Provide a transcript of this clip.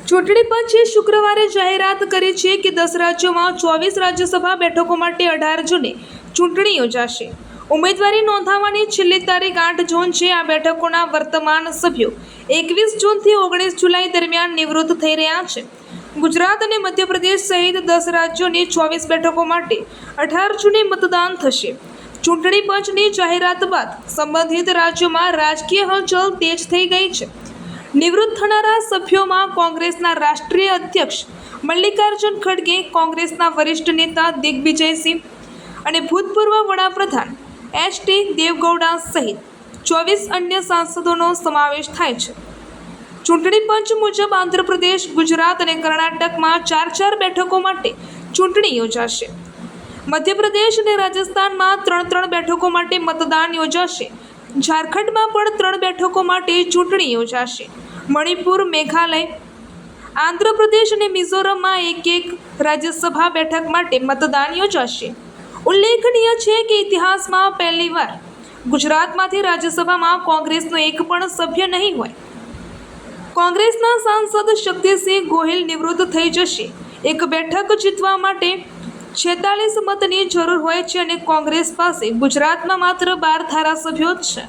ચૂંટણી પંચે શુક્રવારે જાહેરાત કરી છે કે 10 રાજ્યોમાં 24 રાજ્યસભા બેઠકો માટે 18 જૂને ચૂંટણી યોજાશે। ઉમેદવારી નોંધાવવાની છેલ્લી તારીખ 8 જૂન છે। આ બેઠકોના વર્તમાન સભ્યો 21 જૂનથી 19 જુલાઈ દરમિયાન નિવૃત્ત થઈ રહ્યા છે। ગુજરાત અને મધ્યપ્રદેશ સહિત 10 રાજ્યોની 24 બેઠકો માટે 18 જૂને મતદાન થશે। ચૂંટણી પંચની જાહેરાત બાદ સંબંધિત રાજ્યોમાં રાજકીય હલચલ તેજ થઈ ગઈ છે। નિવૃત્ત થનારા સભ્યોમાં કોંગ્રેસના રાષ્ટ્રીય અધ્યક્ષ મલ્લિકાર્જુન ખડગે, કોંગ્રેસના વરિષ્ઠ નેતા દિગ્વિજયસિંહ અને ભૂતપૂર્વ વડાપ્રધાન એચ.ડી. દેવેગૌડા સહિત 24 અન્ય સાંસદોનો સમાવેશ થાય છે। ચૂંટણી પંચ મુજબ આંધ્રપ્રદેશ, ગુજરાત અને કર્ણાટકમાં 4 બેઠકો માટે ચૂંટણી યોજાશે। મધ્યપ્રદેશ અને રાજસ્થાનમાં 3 બેઠકો માટે મતદાન યોજાશે। ઝારખંડમાં પણ 3 બેઠકો માટે ચૂંટણી યોજાશે। મણિપુર, મેઘાલય, આંધ્રપ્રદેશ અને મિઝોરમમાં 1 રાજ્યસભા બેઠક માટે મતદાન યોજાશે। ઉલ્લેખનીય છે કે ઇતિહાસમાં પહેલીવાર ગુજરાતમાંથી રાજ્યસભામાં કોંગ્રેસનો એક પણ સભ્ય નહીં હોય। કોંગ્રેસના સાંસદ શક્તિસિંહ ગોહિલ નિવૃત્ત થઈ જશે। એક બેઠક જીતવા માટે 46 મતની જરૂર હોય છે અને કોંગ્રેસ પાસે ગુજરાતમાં માત્ર 12 ધારાસભ્યો જ છે।